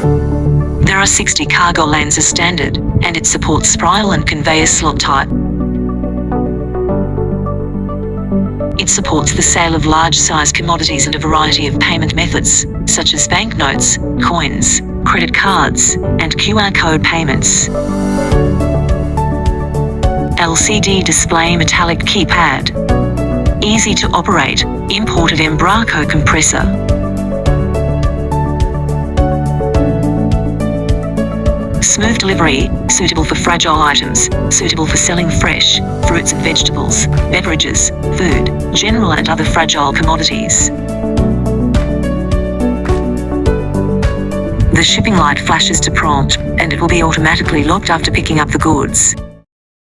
There are 60 cargo lanes as standard, and it supports sprial and conveyor slot type. It supports the sale of large-size commodities and a variety of payment methods, such as banknotes, coins, credit cards, and QR code payments. LCD display metallic keypad. Easy to operate, imported Embraco compressor. Smooth delivery, suitable for fragile items, suitable for selling fresh, fruits and vegetables, beverages, food, general and other fragile commodities. The shipping light flashes to prompt, and it will be automatically locked after picking up the goods.